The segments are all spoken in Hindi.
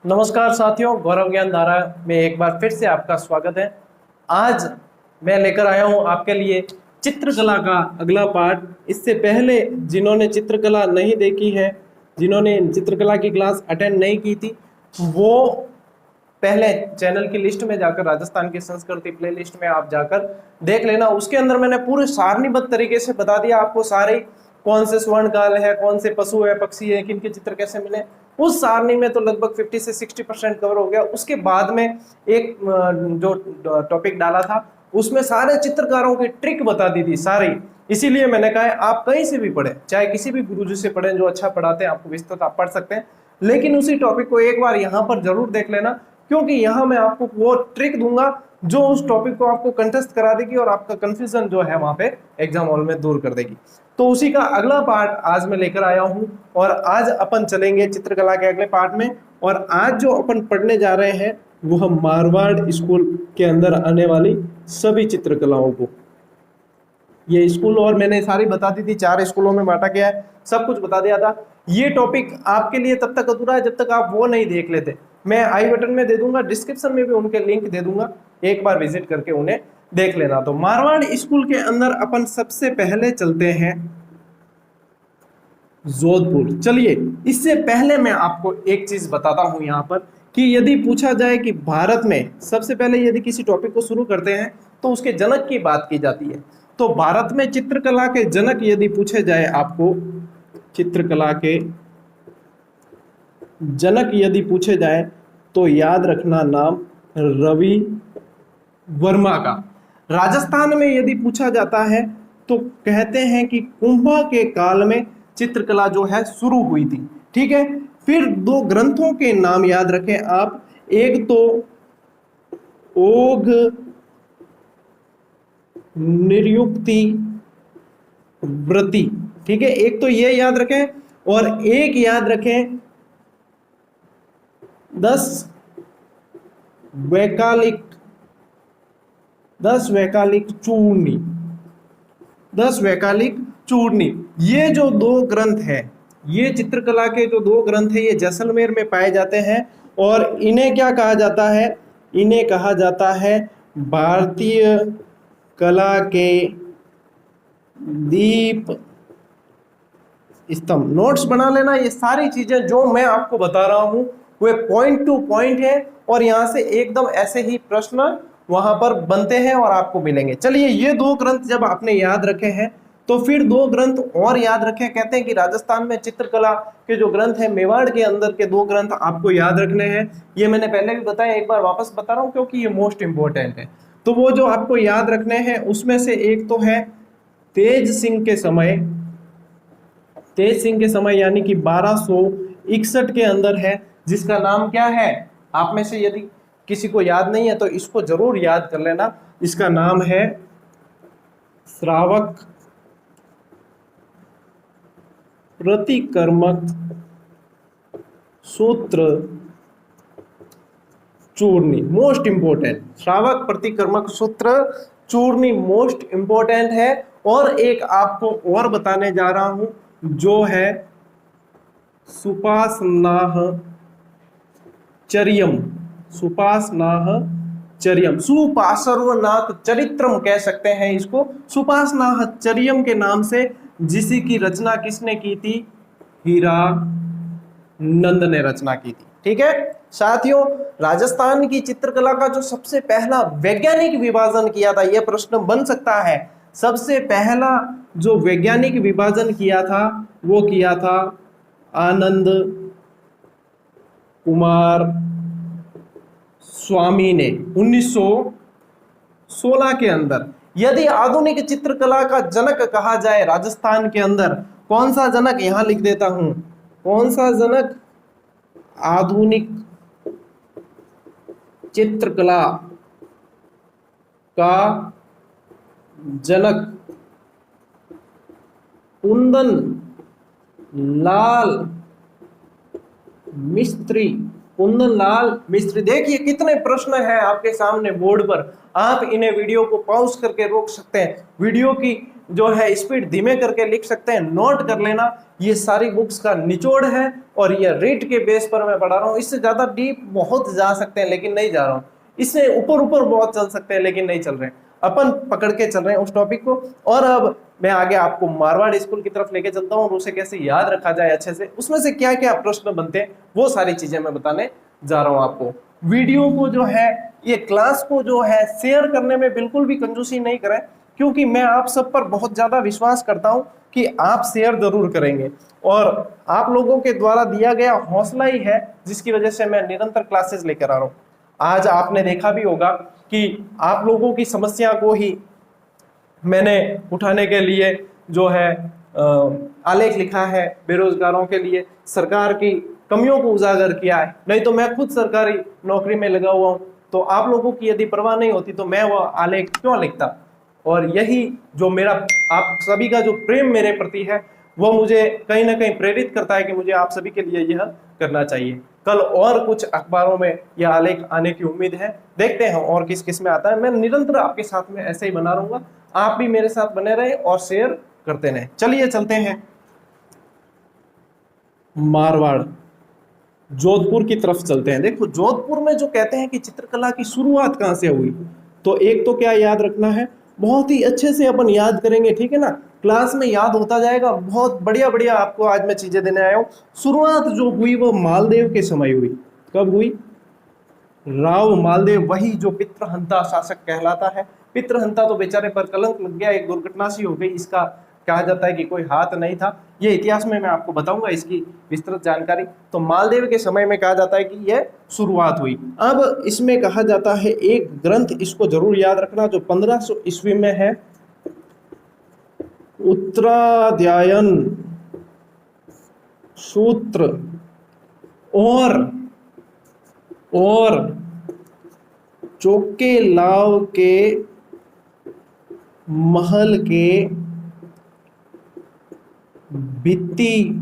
नमस्कार साथियों, गौरव ज्ञान धारा में एक बार फिर से आपका स्वागत है। आज मैं लेकर आया हूं आपके लिए चित्रकला का अगला पार्ट। इससे पहले जिन्होंने चित्रकला नहीं देखी है, जिन्होंने चित्रकला की क्लास अटेंड नहीं की थी, वो पहले चैनल की लिस्ट में जाकर राजस्थान की संस्कृति प्लेलिस्ट में आप जाकर देख लेना। उसके अंदर मैंने पूरे सारणीबद्ध तरीके से बता दिया आपको सारे, कौन से स्वर्ण काल है, कौन से पशु है, पक्षी है, किन के चित्र कैसे मिले। उस सारणी में तो लगभग 50 से 60% कवर हो गया। उसके बाद में एक जो टॉपिक डाला था उसमें सारे चित्रकारों की ट्रिक बता दी थी सारी। इसीलिए मैंने कहा है आप कहीं से भी पढ़े, चाहे किसी भी गुरुजी से पढ़े जो अच्छा पढ़ाते हैं, आपको विस्तृत आप पढ़ सकते हैं, लेकिन उसी टॉपिक को एक बार यहाँ पर जरूर देख लेना, क्योंकि यहाँ मैं आपको वो ट्रिक दूंगा जो उस टॉपिक को आपको कंठस्थ करा देगी और आपका कंफ्यूजन जो है वहां पे एग्जाम हॉल में दूर कर देगी। तो उसी का अगला पार्ट आज मैं लेकर आया हूं और आज अपन चलेंगे चित्रकला के अगले पार्ट में। और आज जो अपन पढ़ने जा रहे हैं वो हम मारवाड़ स्कूल के अंदर आने वाली सभी चित्रकलाओं को, ये स्कूल और मैंने सारी बता दी थी, 4 स्कूलों में बांटा गया है, सब कुछ बता दिया था। ये टॉपिक आपके लिए तब तक अधूरा है जब तक आप वो नहीं देख लेते। मैं आई बटन में दे दूंगा, डिस्क्रिप्शन में भी उनके लिंक दे दूंगा, एक बार विजिट करके उन्हें देख लेना। तो मारवाड़ स्कूल के अंदर अपन सबसे पहले चलते हैं जोधपुर। चलिए, इससे पहले मैं आपको एक चीज बताता हूं यहाँ पर कि यदि पूछा जाए कि भारत में सबसे पहले यदि किसी टॉपिक को शुरू करते हैं तो उसके जनक की बात की जाती है। तो भारत में चित्रकला के जनक यदि पूछे जाए आपको, चित्रकला के जनक यदि पूछे जाए तो याद रखना नाम रवि वर्मा का। राजस्थान में यदि पूछा जाता है तो कहते हैं कि कुंभा के काल में चित्रकला जो है शुरू हुई थी। ठीक है, फिर 2 ग्रंथों के नाम याद रखें आप, एक तो ओघ निर्युक्ति व्रति, ठीक है, एक तो ये याद रखें, और एक याद रखें 10 वैकालिक चूर्णी, 10 वैकालिक चूर्णी। ये जो 2 ग्रंथ है, ये चित्रकला के जो 2 ग्रंथ है, ये जैसलमेर में पाए जाते हैं। और इन्हें क्या कहा जाता है? इन्हें कहा जाता है भारतीय कला के दीप स्तंभ। नोट्स बना लेना, ये सारी चीजें जो मैं आपको बता रहा हूं वे पॉइंट टू पॉइंट है और यहां से एकदम ऐसे ही प्रश्न वहां पर बनते हैं और आपको मिलेंगे। चलिए, ये 2 ग्रंथ जब आपने याद रखे हैं तो फिर 2 ग्रंथ और याद रखें। कहते हैं कि राजस्थान में चित्रकला के जो ग्रंथ है, मेवाड़ के अंदर के 2 ग्रंथ आपको याद रखने हैं। ये मैंने पहले भी बताया, एक बार वापस बता रहा हूं क्योंकि ये मोस्ट इंपॉर्टेंट है। तो वो जो आपको याद रखने हैं उसमें से एक तो है तेज सिंह के समय, तेज सिंह के समय यानी कि 1261 के अंदर है, जिसका नाम क्या है? आप में से यदि किसी को याद नहीं है तो इसको जरूर याद कर लेना। इसका नाम है श्रावक प्रतिकर्मक सूत्र चूर्णी, मोस्ट इंपोर्टेंट। श्रावक प्रतिकर्मक सूत्र चूर्णी मोस्ट इंपोर्टेंट है। और एक आपको और बताने जा रहा हूं जो है सुपासनाह चरियम, सुपासनाह चरियम, सुपार्श्वनाथ चरित्रम कह सकते हैं इसको, सुपासनाह चरियम के नाम से, जिसी की रचना किसने की थी? हीरा नंद ने रचना की थी। ठीक है साथियों, राजस्थान की चित्रकला का जो सबसे पहला वैज्ञानिक विभाजन किया था, यह प्रश्न बन सकता है। सबसे पहला जो वैज्ञानिक विभाजन किया था वो किया था आनंद कुमार स्वामी ने 1916 के अंदर। यदि आधुनिक चित्रकला का जनक कहा जाए राजस्थान के अंदर, कौन सा जनक? यहां लिख देता हूं, कौन सा जनक आधुनिक चित्रकला का जनक? कुंदन लाल मिस्त्री, कुंदन लाल मिस्त्री। देखिए कितने प्रश्न हैं आपके सामने बोर्ड पर, आप इन्हें वीडियो को पॉज करके रोक सकते हैं, वीडियो की जो है स्पीड धीमे करके लिख सकते हैं, नोट कर लेना। ये सारी बुक्स का निचोड़ है और ये रीड के बेस पर मैं पढ़ा रहा हूँ। इससे ज्यादा डीप बहुत जा सकते हैं लेकिन नहीं जा रहा हूँ, इससे ऊपर ऊपर बहुत चल सकते हैं लेकिन नहीं चल रहे हैं, अपन पकड़ के चल रहे हैं उस टॉपिक को। और अब मैं आगे आपको मारवाड़ स्कूल की तरफ लेके चलता हूँ और उसे कैसे याद रखा जाए अच्छे से, उसमें से क्या क्या प्रश्न बनते हैं वो सारी चीजें मैं बताने जा रहा हूँ आपको। वीडियो को जो है, ये क्लास को जो है शेयर करने में बिल्कुल भी कंजूसी नहीं करें, क्योंकि मैं आप सब पर बहुत ज्यादा विश्वास करता हूं कि आप शेयर जरूर करेंगे और आप लोगों के द्वारा दिया गया हौसला ही है जिसकी वजह से मैं निरंतर क्लासेस लेकर आ रहा हूं। आज आपने देखा भी होगा कि आप लोगों की समस्या को ही मैंने उठाने के लिए जो है आलेख लिखा है, बेरोजगारों के लिए सरकार की कमियों को उजागर किया है। नहीं तो मैं खुद सरकारी नौकरी में लगा हुआ हूं, तो आप लोगों की यदि परवाह नहीं होती तो मैं वो आलेख क्यों लिखता। और यही जो मेरा आप सभी का जो प्रेम मेरे प्रति है वो मुझे कहीं ना कहीं प्रेरित करता है कि मुझे आप सभी के लिए यह करना चाहिए। कल और कुछ अखबारों में यह आलेख आने की उम्मीद है, देखते हैं और किस किस में आता है। मैं निरंतर आपके साथ में ऐसे ही बना रहूंगा, आप भी मेरे साथ बने रहे और शेयर करते रहे। चलिए चलते हैं मारवाड़, जोधपुर की तरफ चलते हैं। देखो जोधपुर में जो कहते हैं कि चित्रकला की शुरुआत कहां से हुई, तो एक तो क्या याद रखना है, बहुत ही अच्छे से अपन याद करेंगे, ठीक है ना, क्लास में याद होता जाएगा। बहुत बढ़िया बढ़िया आपको आज मैं चीजें देने आया हूं। शुरुआत जो हुई वो मालदेव के समय हुई। कब हुई? राव मालदेव, वही जो पितृहंता शासक कहलाता है। पितृहंता तो बेचारे पर कलंक लग गया, एक दुर्घटना सी हो गई, इसका कहा जाता है कि कोई हाथ नहीं था। ये इतिहास में मैं आपको बताऊंगा इसकी विस्तृत जानकारी। तो मालदेव के समय में कहा जाता है कि यह शुरुआत हुई। अब इसमें कहा जाता है एक ग्रंथ, इसको जरूर याद रखना, जो 1500 ईस्वी में है, उत्तराध्यायन सूत्र और चौके लाव के महल के भित्ति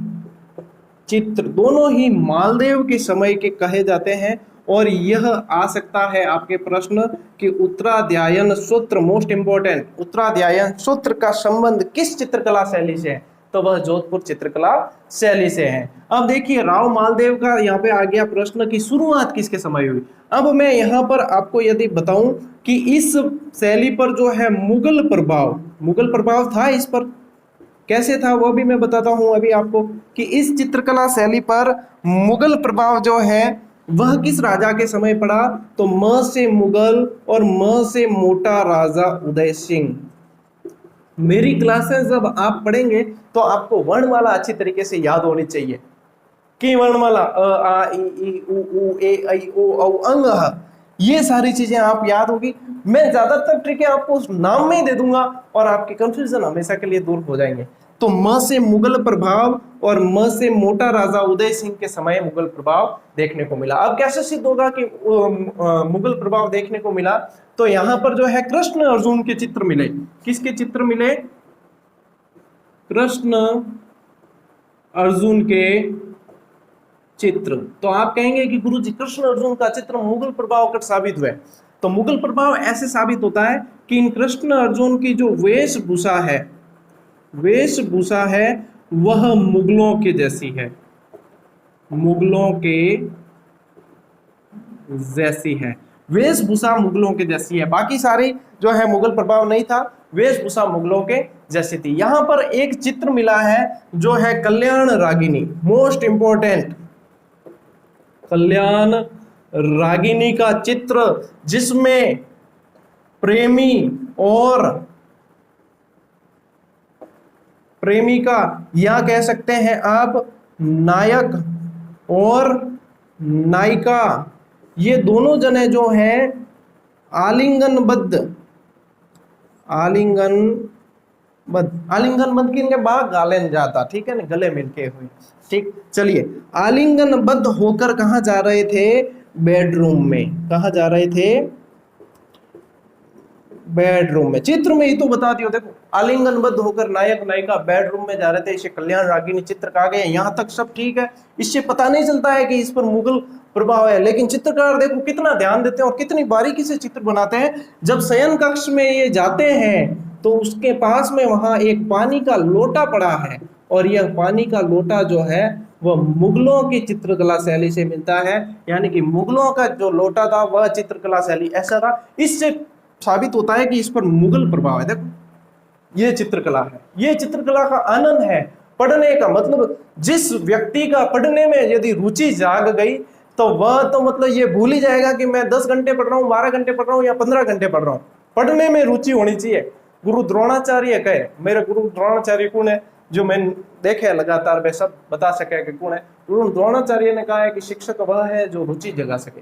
चित्र दोनों ही मालदेव के समय के कहे जाते हैं। और यह आ सकता है आपके प्रश्न कि उत्तराध्यायन सूत्र, मोस्ट इंपोर्टेंट, उत्तराध्यायन सूत्र का संबंध किस चित्रकला शैली से है, तो वह जोधपुर चित्रकला शैली से है। अब देखिए राव मालदेव का यहाँ पे आ गया प्रश्न कि शुरुआत किसके समय हुई। अब मैं यहाँ पर आपको यदि बताऊं कि इस शैली पर जो है मुगल प्रभाव था, इस पर कैसे था वो भी मैं बताता हूं अभी आपको, कि इस चित्रकला शैली पर मुगल प्रभाव जो है वह किस राजा के समय पड़ा, तो म से मुगल और म से मोटा राजा उदय सिंह। मेरी क्लासेस जब आप पढ़ेंगे तो आपको वर्णमाला अच्छी तरीके से याद होनी चाहिए कि वर्णमाला अ आ इ ई उ ऊ ए ऐ ओ औ अंग, ये सारी चीजें आप याद होगी। मैं ज्यादातर ट्रिकें आपको उस नाम में ही दे दूंगा और आपके कंफ्यूजन हमेशा के लिए दूर हो जाएंगे। तो म से मुगल प्रभाव और म से मोटा राजा उदय सिंह के समय मुगल प्रभाव देखने को मिला। अब कैसे सिद्ध होगा कि मुगल प्रभाव देखने को मिला, तो यहाँ पर जो है कृष्ण अर्जुन के चित्र मिले। किसके चित्र मिले? कृष्ण अर्जुन के चित्र। तो आप कहेंगे कि गुरुजी कृष्ण अर्जुन का चित्र मुगल प्रभाव कर साबित हुए, तो मुगल प्रभाव ऐसे साबित होता है कि इन कृष्ण अर्जुन की जो वेशभूषा है वह मुगलों के जैसी है, मुगलों के जैसी है, वेशभूषा मुगलों के जैसी है। बाकी सारी जो है मुगल प्रभाव नहीं था, वेशभूषा मुगलों के जैसी थी। यहां पर एक चित्र मिला है जो है कल्याण रागिनी, मोस्ट इंपोर्टेंट, कल्याण रागिनी का चित्र, जिसमें प्रेमी और प्रेमिका, या कह सकते हैं आप नायक और नायिका, ये दोनों जने जो हैं आलिंगनबद्ध किनके बाद गालेन जाता, ठीक है ना, गले मिलके हुए। ठीक, चलिए आलिंगनबद्ध होकर कहां जा रहे थे? बेडरूम में। कहां जा रहे थे? बेडरूम में। चित्र में ही तो बता दियो, देखो आलिंगनबद्ध होकर नायक नायिका बेडरूम में जा रहे थे, इसे कल्याण रागिनी चित्र कहा गया। यहां तक सब ठीक है, इससे पता नहीं चलता है कि इस पर मुगल प्रभाव है, लेकिन चित्रकार देखो कितना ध्यान देते हैं और कितनी बारीकी से चित्र बनाते हैं। जब शयन कक्ष में ये जाते हैं तो उसके पास में वहां एक पानी का लोटा पड़ा है, और यह पानी का लोटा जो है वह मुगलों की चित्रकला शैली से मिलता है। यानी कि मुगलों का जो लोटा था वह चित्रकला शैली ऐसा था। इससे साबित होता है कि इस पर मुगल प्रभाव है। देखो ये चित्रकला है, ये चित्रकला का आनंद है पढ़ने का। मतलब जिस व्यक्ति का पढ़ने में यदि रुचि जाग गई तो वह तो मतलब ये भूल ही जाएगा कि मैं 10 घंटे पढ़ रहा हूँ, 12 घंटे पढ़ रहा हूँ या 15 घंटे पढ़ रहा हूँ। पढ़ने में रुचि होनी चाहिए। गुरु द्रोणाचार्य कहे, मेरे गुरु द्रोणाचार्य कौन है जो मैं देखे लगातार वे सब बता सके कि कौन है। गुरु द्रोणाचार्य ने कहा है कि शिक्षक वह है जो रुचि जगा सके।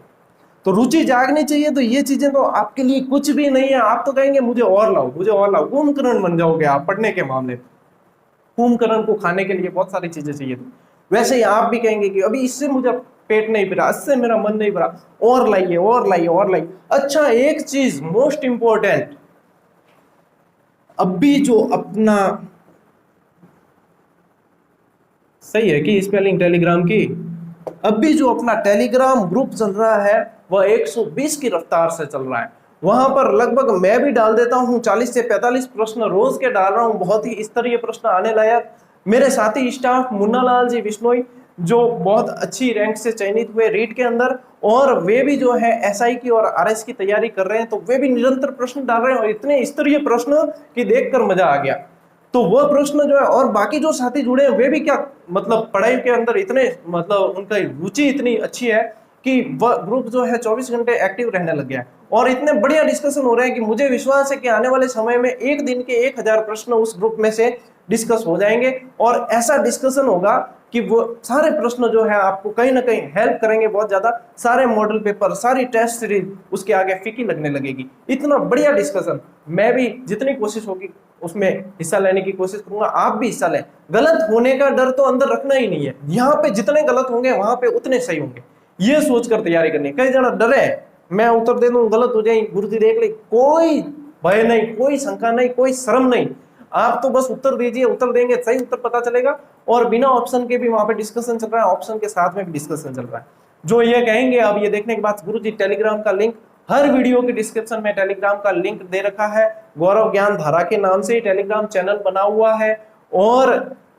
तो रुचि जागनी चाहिए। तो ये चीजें तो आपके लिए कुछ भी नहीं है। आप तो कहेंगे मुझे और लाओ, मुझे और लाओ, कुंभकर्ण बन जाओगे आप पढ़ने के मामले में। कुंभकर्ण को खाने के लिए बहुत सारी चीजें चाहिए थी। वैसे ही आप भी कहेंगे कि अभी इससे मुझे पेट नहीं भरा, इससे मेरा मन नहीं भरा, और लाइए और लाइए और लाइए। अच्छा एक चीज मोस्ट इंपॉर्टेंट, अभी जो अपना सही है कि स्पेलिंग टेलीग्राम की, अभी जो अपना टेलीग्राम ग्रुप चल रहा है वह 120 की रफ्तार से चल रहा है। वहां पर लगभग मैं भी डाल देता हूं 40 से 45 प्रश्न रोज के डाल रहा हूं, बहुत ही स्तरीय प्रश्न आने लायक। मेरे साथी स्टाफ मुन्ना लाल जी बिश्नोई जो बहुत अच्छी रैंक से चयनित हुए रीट के अंदर, और वे भी जो है एसआई की और आरएस की तैयारी कर रहे हैं, तो वे भी निरंतर प्रश्न डाल रहे हैं और इतने स्तरीय प्रश्न कि देखकर मजा आ गया। तो वह प्रश्न जो है, और बाकी जो साथी जुड़े हैं वे भी क्या मतलब पढ़ाई के अंदर इतने मतलब उनका रुचि इतनी अच्छी है कि वह ग्रुप जो है 24 घंटे एक्टिव रहने लग गया है, और इतने बढ़िया डिस्कशन हो रहे हैं कि मुझे विश्वास है कि आने वाले समय में एक दिन के 1000 प्रश्न उस ग्रुप में से डिस्कस हो जाएंगे। और ऐसा डिस्कशन होगा कि वो सारे प्रश्न जो है आपको कहीं ना कहीं हेल्प करेंगे बहुत ज्यादा। सारे मॉडल पेपर, सारी टेस्ट सीरीज उसके आगे फीकी लगने लगेगी। इतना बढ़िया डिस्कशन, मैं भी जितनी कोशिश होगी उसमें हिस्सा लेने की कोशिश करूंगा, आप भी हिस्सा लें। गलत होने का डर तो अंदर रखना ही नहीं है। यहाँ पे जितने गलत होंगे वहां पे उतने सही होंगे, ये सोचकर तैयारी करनी। कई जना डरे मैं उत्तर दे दूं गलत हो जाए, गुरुजी देख ले, कोई भय नहीं, कोई शंका नहीं, कोई शर्म नहीं। आप तो बस उत्तर दीजिए, उत्तर देंगे सही उत्तर पता चलेगा। और बिना ऑप्शन के भी वहां पे डिस्कशन चल रहा है, ऑप्शन के साथ में भी डिस्कशन चल रहा है। जो ये कहेंगे अब ये देखने के बाद, गुरुजी टेलीग्राम का लिंक हर वीडियो के डिस्क्रिप्शन में टेलीग्राम का लिंक दे रखा है। गौरव ज्ञान धारा के नाम से ही टेलीग्राम चैनल बना हुआ है। और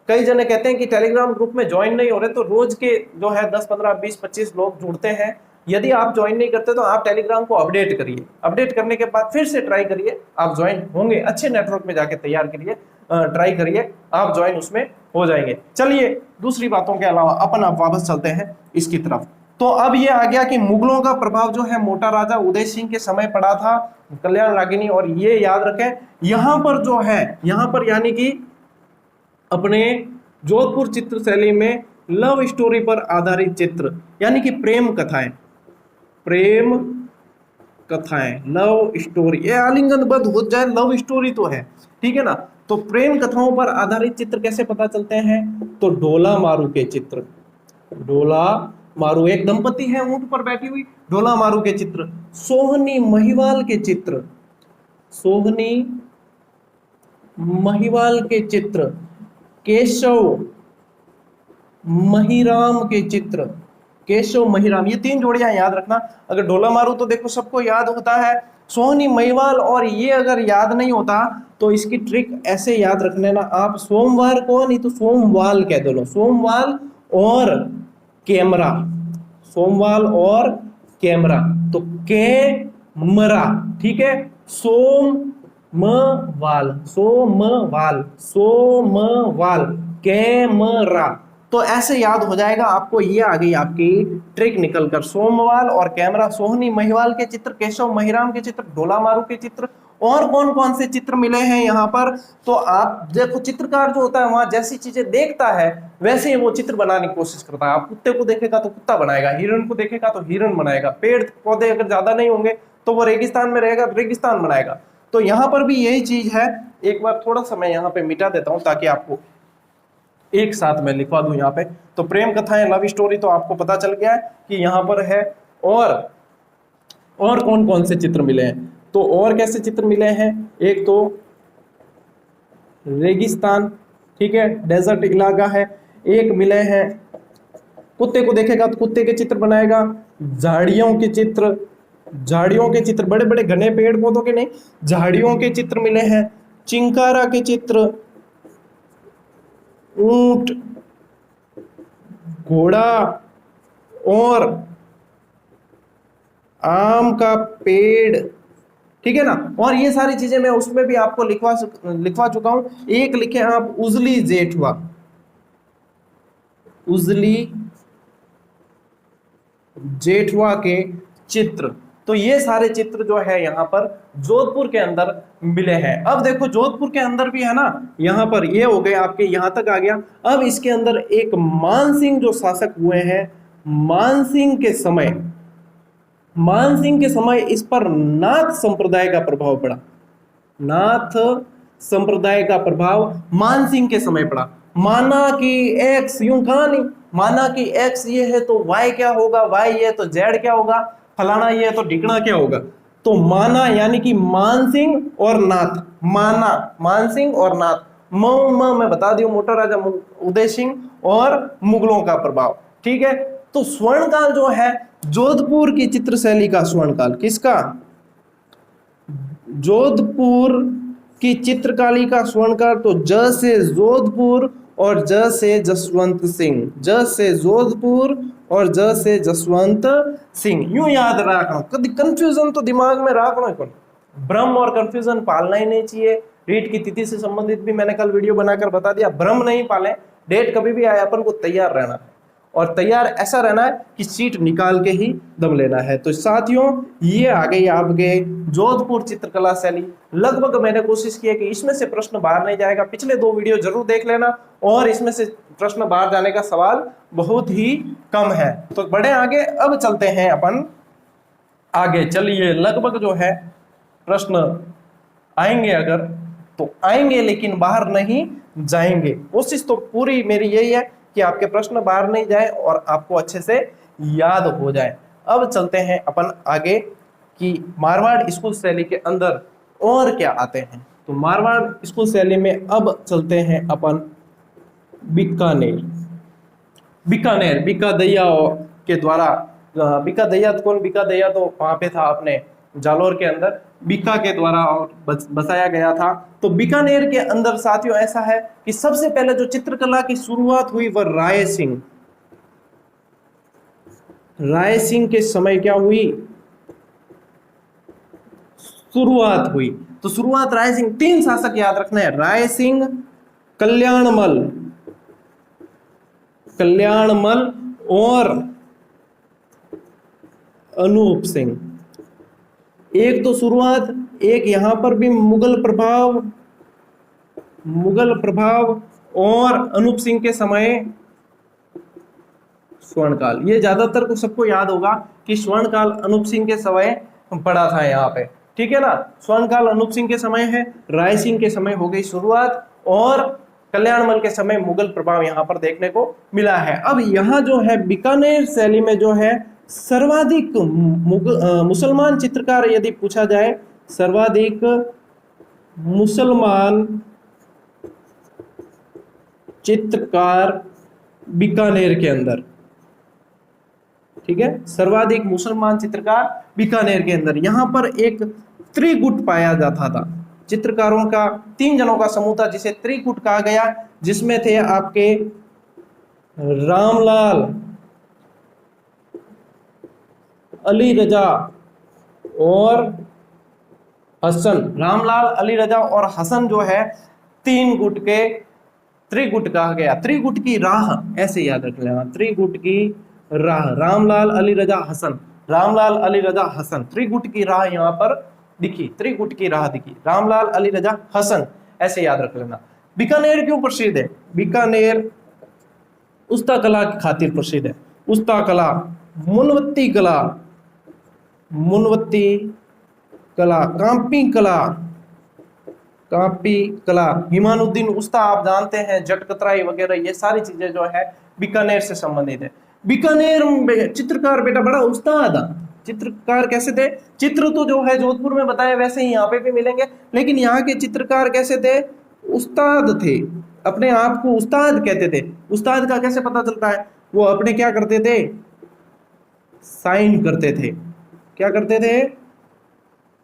कई जने कहते हैं कि टेलीग्राम ग्रुप में ज्वाइन नहीं हो रहे, तो रोज के जो है 10, 15, 20, 25 लोग जुड़ते हैं। यदि आप ज्वाइन नहीं करते तो आप टेलीग्राम को अपडेट करिए, अपडेट करने के बाद फिर से ट्राई करिए, आप ज्वाइन होंगे। अच्छे नेटवर्क में जाके तैयार करिए, ट्राई करिए, आप ज्वाइन उसमें हो जाएंगे। चलिए दूसरी बातों के अलावा अपन आप वापस चलते हैं इसकी तरफ। तो अब ये आ गया कि मुगलों का प्रभाव जो है मोटा राजा उदय सिंह के समय पड़ा था, कल्याण रागिनी। और ये याद रखें यहां पर जो है, यहां पर यानी कि अपने जोधपुर चित्र शैली में लव स्टोरी पर आधारित चित्र, यानी कि प्रेम कथाएं, प्रेम कथाएं, लव स्टोरी, ये आलिंगनबद्ध हो जाए, लव स्टोरी तो है, ठीक है ना। तो प्रेम कथाओं पर आधारित चित्र कैसे पता चलते हैं, तो डोला मारू के चित्र, डोला मारू एक दंपति है ऊंट पर बैठी हुई, डोला मारू के चित्र, सोहनी महिवाल के चित्र, सोहनी महिवाल के चित्र, केशव महिराम के चित्र, केशव महिराम, ये 3 जोड़ियां याद रखना। अगर डोला मारू तो देखो सबको याद होता है, सोहनी महिवाल, और ये अगर याद नहीं होता तो इसकी ट्रिक ऐसे याद रख लेना आप, सोमवार को नहीं तो सोमवाल कह दो, सोमवाल और कैमरा, सोमवाल और कैमरा, तो कैमरा, ठीक है। सोमवाल, सोमवाल, सोमवाल, कैमरा, तो ऐसे याद हो जाएगा आपको। ये आ गई आपकी ट्रिक निकलकर, सोमवाल और कैमरा, सोहनी महिवाल के चित्र, केशव महिराम के चित्र, डोला मारू के चित्र। और कौन कौन से चित्र मिले हैं यहाँ पर, तो आप देखो चित्रकार जो होता है वहां जैसी चीजें देखता है वैसे ही वो चित्र बनाने की कोशिश करता है। आप कुत्ते को देखेगा तो कुत्ता बनाएगा, हिरण को देखेगा तो हिरण बनाएगा, पेड़ पौधे अगर ज्यादा नहीं होंगे तो वो रेगिस्तान में रहेगा, रेगिस्तान बनाएगा। तो यहाँ पर भी यही चीज है। एक बार थोड़ा सा मैं यहाँ पे मिटा देता हूँ ताकि आपको एक साथ में लिखवा दूं यहाँ पे। तो प्रेम कथाएं, लव स्टोरी तो आपको पता चल गया है कि यहाँ पर है। और कौन कौन से चित्र मिले हैं, तो और कैसे चित्र मिले हैं, एक तो रेगिस्तान, ठीक है, डेजर्ट इलाका है। एक मिले हैं कुत्ते को देखेगा तो कुत्ते के चित्र बनाएगा, झाड़ियों के चित्र, झाड़ियों के चित्र, बड़े बड़े घने पेड़ पौधों के नहीं, झाड़ियों के चित्र मिले हैं। चिंकारा के चित्र, ऊंट, घोड़ा और आम का पेड़, ठीक है ना। और ये सारी चीजें मैं उसमें भी आपको लिखवा चुका हूं। एक लिखे आप उजली जेठवा, उजली जेठवा के चित्र। तो ये सारे चित्र जो है यहाँ पर जोधपुर के अंदर मिले हैं। अब देखो जोधपुर के अंदर भी है ना, यहाँ पर ये हो गए आपके, यहाँ तक आ गया। अब इसके अंदर एक मानसिंह जो शासक हुए हैं, मानसिंह के समय इस पर नाथ संप्रदाय का प्रभाव पड़ा। नाथ संप्रदाय का प्रभाव मानसिंह के समय पड़ा। माना कि एक्स, यूं कहा नहीं, माना कि एक्स ये है तो वाई क्या होगा, वाई ये तो जेड क्या होगा, फलाना ये है तो ढिकना क्या होगा। तो माना यानी कि मानसिंह और नाथ, माना मानसिंह और नाथ। मैं बता दूं मोटा राजा उदय सिंह और मुगलों का प्रभाव, ठीक है। तो स्वर्णकाल जो है जोधपुर की चित्रशैली का स्वर्णकाल, किसका? जोधपुर की चित्रकला का स्वर्णकाल। तो ज से जोधपुर और ज से जसवंत सिंह, ज से जोधपुर और ज से जसवंत सिंह, यूं याद रखना। कभी कंफ्यूजन तो दिमाग में रखना, कौन भ्रम और कंफ्यूजन पालना ही नहीं चाहिए। रीट की तिथि से संबंधित भी मैंने कल वीडियो बनाकर बता दिया, भ्रम नहीं पाले। डेट कभी भी आए अपन को तैयार रहना है, और तैयार ऐसा रहना है कि सीट निकाल के ही दम लेना है। तो साथियों ये आ गई आपके जोधपुर चित्रकला शैली। लगभग मैंने कोशिश की है कि इसमें से प्रश्न बाहर नहीं जाएगा। पिछले 2 वीडियो जरूर देख लेना, और इसमें से प्रश्न बाहर जाने का सवाल बहुत ही कम है। तो बढ़े आगे, अब चलते हैं अपन आगे। चलिए, लगभग जो है प्रश्न आएंगे, अगर तो आएंगे, लेकिन बाहर नहीं जाएंगे। कोशिश तो पूरी मेरी यही है कि आपके प्रश्न बाहर नहीं जाए और आपको अच्छे से याद हो जाए। अब चलते हैं अपन आगे कि मारवाड़ स्कूल शैली के अंदर और क्या आते हैं। तो मारवाड़ स्कूल शैली में अब चलते हैं अपन बीकानेर। बीकानेर बीकादैया के द्वारा, बीकादैया कौन? बीकादैया तो वहां पे था अपने जालोर के अंदर, बीका के द्वारा बसाया गया था। तो बीकानेर के अंदर साथियों ऐसा है कि सबसे पहले जो चित्रकला की शुरुआत हुई वह राय सिंह के समय क्या हुई? शुरुआत हुई। तो शुरुआत राय सिंह, 3 शासक याद रखना है, राय सिंह, कल्याणमल और अनूप सिंह। एक तो शुरुआत, एक यहां पर भी मुगल प्रभाव और अनूप सिंह के समय स्वर्णकाल। ये ज्यादातर को सबको याद होगा कि स्वर्णकाल अनूप सिंह के समय पड़ा था यहाँ पे, ठीक है ना। स्वर्णकाल अनूप सिंह के समय है, राय सिंह के समय हो गई शुरुआत, और कल्याणमल के समय मुगल प्रभाव यहाँ पर देखने को मिला है। अब यहाँ जो है बीकानेर शैली में जो है सर्वाधिक मुसलमान चित्रकार यदि पूछा जाए, सर्वाधिक मुसलमान चित्रकार बीकानेर के अंदर, ठीक है, सर्वाधिक मुसलमान चित्रकार बीकानेर के अंदर। यहां पर एक त्रिगुट पाया जाता था, चित्रकारों का 3 जनों का समूह था जिसे त्रिगुट कहा गया, जिसमें थे आपके रामलाल, अली रजा और हसन। रामलाल, अली रजा और हसन जो है 3 गुट के त्रिगुट कहा गया। त्रिगुट की राह ऐसे याद रख लेना, त्रिगुट की राह, रामलाल, अली रजा, हसन, रामलाल, अली रजा, हसन, त्रिगुट की राह यहाँ पर दिखी, त्रिगुट की राह दिखी, रामलाल, अली रजा, हसन, ऐसे याद रख लेना। बीकानेर क्यों प्रसिद्ध है? बीकानेर उस्ता कला की खातिर प्रसिद्ध है। उस्ता कला, मुनवत्ती कला, कांपी कला, हिमानुद्दीन उस्ता आप जानते हैं, जटकतराई वगैरह, ये सारी चीजें जो है बीकानेर से संबंधित है। बीकानेर में चित्रकार बेटा बड़ा उस्ताद था। चित्रकार कैसे थे? चित्र तो जो है जोधपुर में बताया वैसे ही यहाँ पे भी मिलेंगे, लेकिन यहाँ के चित्रकार कैसे थे? उस्ताद थे, अपने आप को उस्ताद कहते थे। उस्ताद का कैसे पता चलता है? वो अपने क्या करते थे? साइन करते थे। क्या करते थे?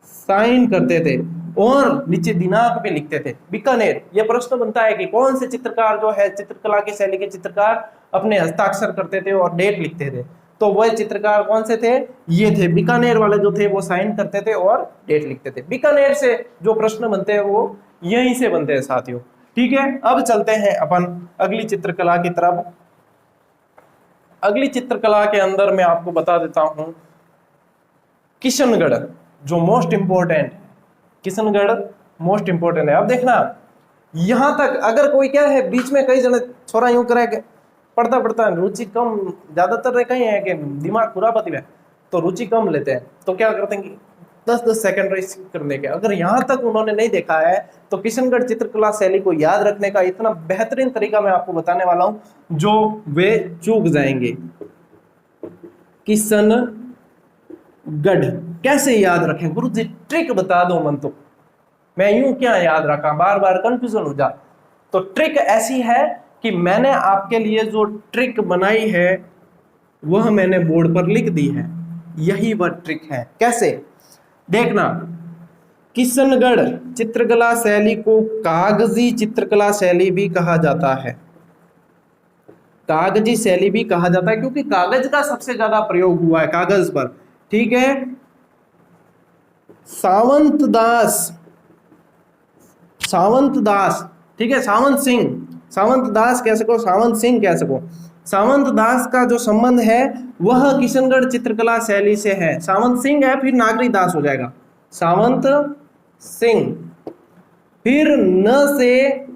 साइन करते थे। और नीचे दिनांक भी लिखते थे। बीकानेर, ये प्रश्न बनता है कि कौन से चित्रकार जो है चित्रकला की शैली के चित्रकार अपने हस्ताक्षर करते थे और डेट लिखते थे, तो वह चित्रकार कौन से थे, ये थे बीकानेर वाले जो थे, वो साइन करते थे और डेट लिखते थे। बीकानेर से जो प्रश्न बनते हैं वो यहीं से बनते हैं साथियों। ठीक है, अब चलते हैं अपन अगली चित्रकला की तरफ। अगली चित्रकला के अंदर मैं आपको बता देता हूं किशनगढ़, जो most important, Kishangarh most important है। अब देखना यहां तक अगर कोई क्या है, बीच में कई जने छोरा यूं करे पढ़ता पढ़ता रुचि कम, ज्यादातर कहीं है कि दिमाग खुरापती है तो रुचि कम लेते हैं, तो क्या करते हैं कि 10-10 सेकंड रेस्ट करने के। अगर यहां तक उन्होंने नहीं देखा है तो किशनगढ़ चित्रकला शैली को याद रखने का इतना बेहतरीन तरीका मैं आपको बताने वाला हूं जो वे चूक जाएंगे। किशनगढ़ कैसे याद रखें, गुरु जी ट्रिक बता दो मन, तो मैं यूं क्या याद रखा, बार बार कंफ्यूजन हो जा। तो ट्रिक ऐसी है कि मैंने आपके लिए जो ट्रिक बनाई है वह मैंने बोर्ड पर लिख दी है, यही वह ट्रिक है। कैसे देखना, किशनगढ़ चित्रकला शैली को कागजी चित्रकला शैली भी कहा जाता है, कागजी शैली भी कहा जाता है क्योंकि कागज का सबसे ज्यादा प्रयोग हुआ है कागज पर। ठीक है, सावंत दास, ठीक है, सावंत दास कह सको, सावंत सिंह कह सको। सावंत दास का जो संबंध है वह किशनगढ़ चित्रकला शैली से है। सावंत सिंह है फिर नागरी दास हो जाएगा, सावंत सिंह, फिर न से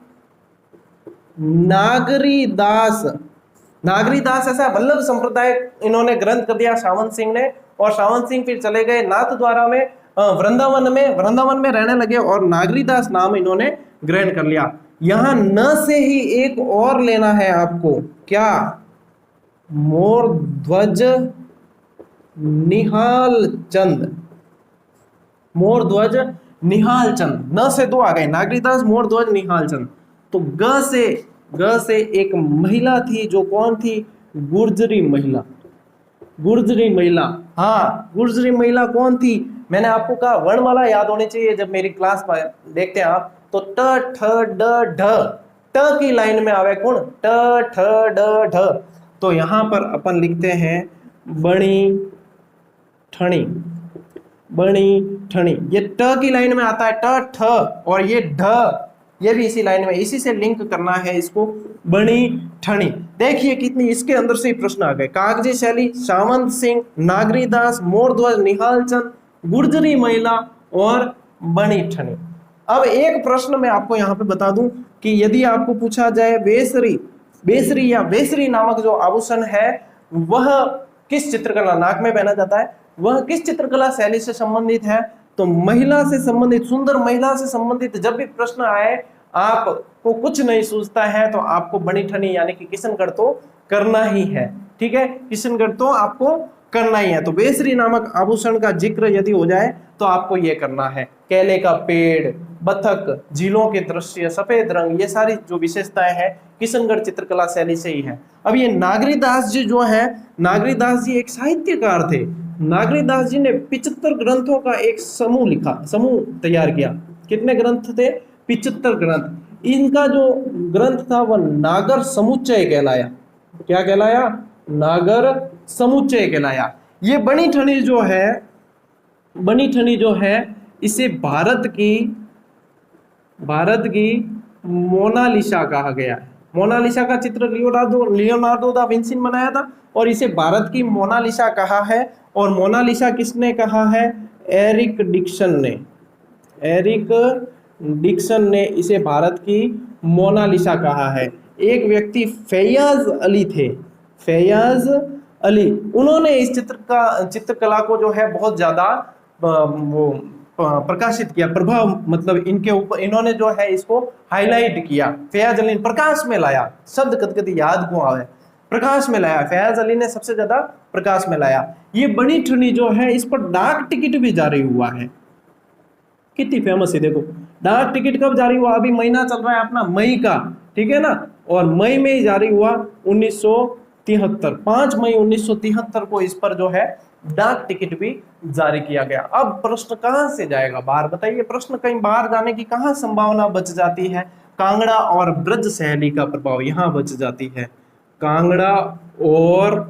नागरी दास, नागरी दास ऐसा वल्लभ संप्रदाय इन्होंने ग्रंथ कर दिया सावंत सिंह ने, और सावंत सिंह फिर चले गए नाथद्वारा में, वृंदावन में रहने लगे और नागरी दास नाम इन्होंने ग्रहण कर लिया। यहां न से ही एक और लेना है आपको, क्या, मोरध्वज निहाल चंद, मोरध्वज निहाल चंद, न से दो आ गए, नागरीदास मोरध्वज निहाल चंद। तो ग से एक महिला थी, जो कौन थी, गुर्जरी महिला, गुर्जरी महिला। हाँ, गुर्जरी महिला कौन थी, मैंने आपको कहा वर्णमाला याद होनी चाहिए। जब मेरी क्लास देखते हैं आप तो ट ठ ड ढ, ट की लाइन में आवे कौन, ट ठ ड ढ। तो यहां पर अपन लिखते हैं बणी ठणी, बणी ठणी, ये ट की लाइन में आता है, ट ठ, और ये ढ, ये भी इसी लाइन में, इसी से लिंक करना है इसको, बणी ठणी। देखिए कितनी इसके अंदर से ही प्रश्न आ गए। कागजी शैली, सावंत सिंह, नागरी दास, मोरध्वज निहाल चंद, गुर्जरी महिला और बणी ठणी। अब एक प्रश्न मैं आपको यहाँ पे बता दूं कि यदि आपको पूछा जाए बेसरी या बेसरी नामक जो आभूषण है वह किस चित्रकला, नाक में पहना जाता है, वह किस चित्रकला शैली से संबंधित है, तो महिला से संबंधित, सुंदर महिला से संबंधित जब भी प्रश्न आए, आपको कुछ नहीं सूझता है तो आपको बणी ठनी यानी कि किशनगढ़ तो करना ही है। ठीक है, किशनगढ़ तो आपको करना ही है। तो बेसरी नामक आभूषण का जिक्र यदि हो जाए तो आपको यह करना है। केले का पेड़, बतख, झीलों के दृश्य, सफेद रंग, ये सारी जो विशेषताएं हैं किशनगढ़ चित्रकला शैली से ही है। अब ये नागरी दास जी जो है, नागरी दास जी एक साहित्यकार थे। नागरी दास जी ने 75 ग्रंथों का एक समूह लिखा, समूह तैयार किया। कितने ग्रंथ थे, 75 ग्रंथ। इनका जो ग्रंथ था वह नागर समुच्चय कहलाया। क्या कहलाया, नागर समुच्चय कहलाया। ये बणी ठनी जो है, बणी ठनी जो है इसे भारत की मोनालिसा कहा गया है। मोनालिसा का चित्र लियोनार्डो दा विंसी ने बनाया था और इसे भारत की मोनालिसा कहा है। और मोनालिसा किसने कहा है, एरिक डिक्सन ने इसे भारत की मोनालिसा कहा है। एक व्यक्ति फैयाज अली थे, फैयाज अली, उन्होंने इस चित्रकला को जो है बहुत ज्यादा वो प्रकाशित किया, प्रभाव मतलब इनके ऊपर इन्होंने जो है इसको हाईलाइट किया। फैयाज अली ने प्रकाश में लाया, शब्द कद याद को आवे, प्रकाश में लाया, फैयाज अली ने सबसे ज्यादा प्रकाश में लाया। ये बणी ठनी जो है इस पर डाक टिकट भी जारी हुआ है। कितनी फेमस है देखो, डाक टिकट कब जारी हुआ, अभी महीना चल रहा है अपना मई का, ठीक है ना, और मई में ही जारी हुआ 1930 1973, 5 मई 1973 को इस पर जो है डाक टिकट भी जारी किया गया। अब प्रश्न कहां से जाएगा बाहर, बताइए, प्रश्न कहीं बाहर जाने की कहां संभावना बच जाती है? कांगड़ा और ब्रज शैली का प्रभाव यहां बच जाती है। कांगड़ा और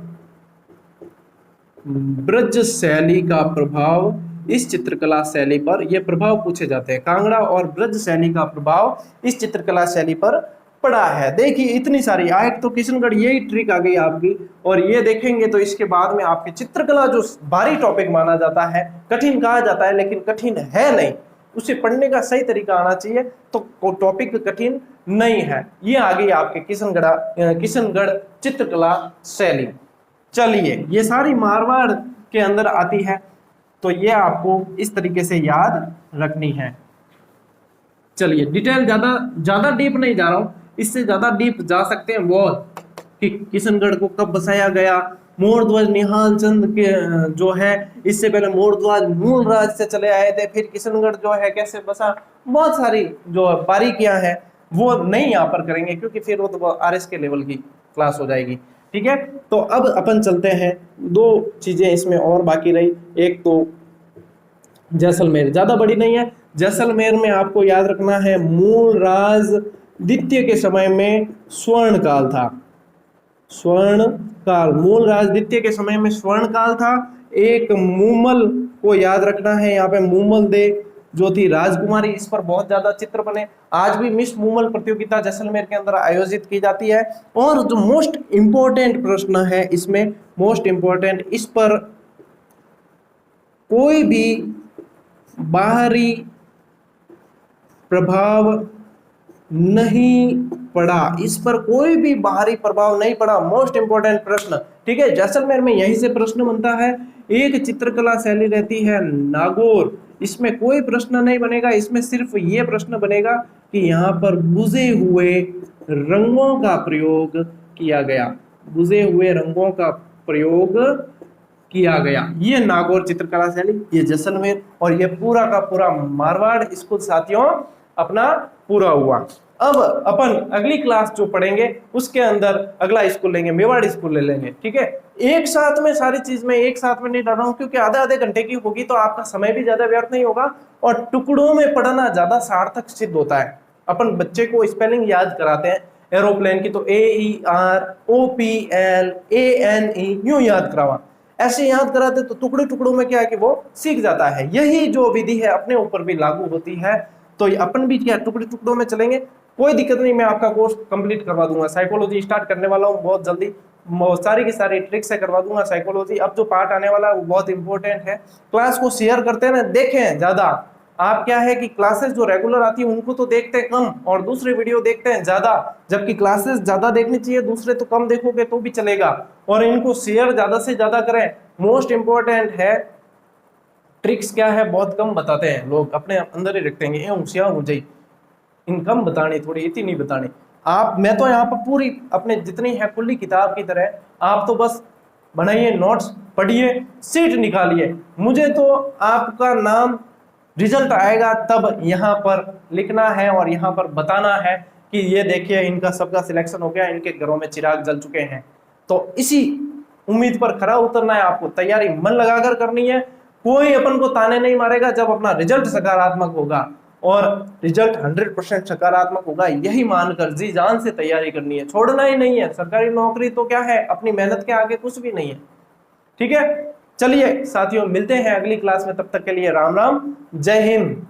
ब्रज शैली का प्रभाव इस चित्रकला शैली पर, यह प्रभाव पूछे जाते हैं। कांगड़ा और ब्रज शैली का प्रभाव इस चित्रकला शैली पर पड़ा है। देखिए इतनी सारी, एक तो किशनगढ़, यही ट्रिक आ गई आपकी। और ये देखेंगे तो इसके बाद में आपकी चित्रकला जो भारी टॉपिक माना जाता है, कठिन कहा जाता है, लेकिन कठिन है नहीं, उसे पढ़ने का सही तरीका आना चाहिए, तो टॉपिक कठिन नहीं है। ये आ गई आपके किशनगढ़ चित्रकला शैली। चलिए, ये सारी मारवाड़ के अंदर आती है, तो ये आपको इस तरीके से याद रखनी है। चलिए, डिटेल ज्यादा डीप नहीं जा रहा हूं, इससे ज्यादा डीप जा सकते हैं वो कि किशनगढ़ को कब बसाया गया, मोरध्वज निहाल चंद के जो है, इससे पहले मोरध्वज मूलराज से चले आए थे, फिर किशनगढ़ जो है कैसे बसा, बहुत सारी जो बारीकियां हैं वो नहीं यहाँ पर करेंगे, क्योंकि फिर वो तो आरएस के लेवल की क्लास हो जाएगी। ठीक है, तो अब अपन चलते हैं, दो चीजें इसमें और बाकी रही। एक तो जैसलमेर, ज्यादा बड़ी नहीं है। जैसलमेर में आपको याद रखना है, मूलराज द्वितीय के समय में स्वर्ण काल था। स्वर्ण काल, मूलराज द्वितीय के समय में स्वर्ण काल था। एक मूमल को याद रखना है, यहाँ पे मूमल दे जो थी राजकुमारी, इस पर बहुत ज्यादा चित्र बने। आज भी मिस मूमल प्रतियोगिता जैसलमेर के अंदर आयोजित की जाती है। और जो मोस्ट इंपॉर्टेंट प्रश्न है इसमें, मोस्ट इंपॉर्टेंट, इस पर कोई भी बाहरी प्रभाव नहीं पड़ा, इस पर कोई भी बाहरी प्रभाव नहीं पड़ा। मोस्ट इंपॉर्टेंट प्रश्न, ठीक है, जैसलमेर में यहीं से प्रश्न बनता है। एक चित्रकला शैली रहती है नागौर, इसमें कोई प्रश्न नहीं बनेगा, इसमें सिर्फ ये प्रश्न बनेगा कि यहाँ पर बुझे हुए रंगों का प्रयोग किया गया, बुझे हुए रंगों का प्रयोग किया गया। ये नागौर चित्रकला शैली, ये जैसलमेर, और ये पूरा का पूरा मारवाड़ स्कूल साथियों अपना पूरा हुआ। अब अपन अगली क्लास जो पढ़ेंगे उसके अंदर अगला स्कूल लेंगे, मेवाड़ स्कूल ले लेंगे। ठीक है, एक साथ में सारी चीज में एक साथ में नहीं डाल रहा हूं, क्योंकि आधे आधे घंटे की होगी तो आपका समय भी ज्यादा व्यर्थ नहीं होगा, और टुकड़ों में पढ़ना ज्यादा सार्थक सिद्ध होता है। अपन बच्चे को स्पेलिंग याद कराते हैं एरोप्लेन की, तो AEROPLANE यूं याद करावा, ऐसे याद कराते तो टुकड़े टुकड़ों में क्या है कि वो सीख जाता है। यही जो विधि है अपने ऊपर भी लागू होती है, तो अपन भी क्या टुकड़े टुकड़ों में चलेंगे, कोई दिक्कत नहीं, मैं आपका कोर्स कंप्लीट करवा दूंगा। साइकोलॉजी स्टार्ट करने वाला हूँ बहुत जल्दी, सारी की सारी ट्रिक से करवा दूंगा साइकोलॉजी। अब जो पार्ट आने वाला है वो बहुत इंपॉर्टेंट है। क्लास को शेयर करते हैं ना, देखें ज्यादा। आप क्या है कि क्लासेस जो रेगुलर आती है उनको तो देखते हैं कम, और दूसरे वीडियो देखते हैं ज्यादा, जबकि क्लासेस ज्यादा देखनी चाहिए, दूसरे तो कम देखोगे तो भी चलेगा। और इनको शेयर ज्यादा से ज्यादा करें। मोस्ट इंपॉर्टेंट है, ट्रिक्स क्या है बहुत कम बताते हैं लोग, अपने अंदर ही रखते हैं, होशियार हो जाए, इनकम बतानी थोड़ी, इतनी नहीं बतानी। आप, मैं तो यहाँ पर पूरी अपने जितनी है खुली किताब की तरह, आप तो बस बनाइए नोट्स, पढ़िए, सीट निकालिए। मुझे तो आपका नाम रिजल्ट आएगा तब यहाँ पर लिखना है और यहाँ पर बताना है कि ये देखिए इनका सबका सिलेक्शन हो गया, इनके घरों में चिराग जल चुके हैं। तो इसी उम्मीद पर खरा उतरना है आपको, तैयारी मन लगाकर करनी है। कोई अपन को ताने नहीं मारेगा जब अपना रिजल्ट सकारात्मक होगा, और रिजल्ट 100% सकारात्मक होगा यही मानकर जी जान से तैयारी करनी है, छोड़ना ही नहीं है। सरकारी नौकरी तो क्या है, अपनी मेहनत के आगे कुछ भी नहीं है। ठीक है, चलिए साथियों, मिलते हैं अगली क्लास में, तब तक के लिए राम राम, जय हिंद।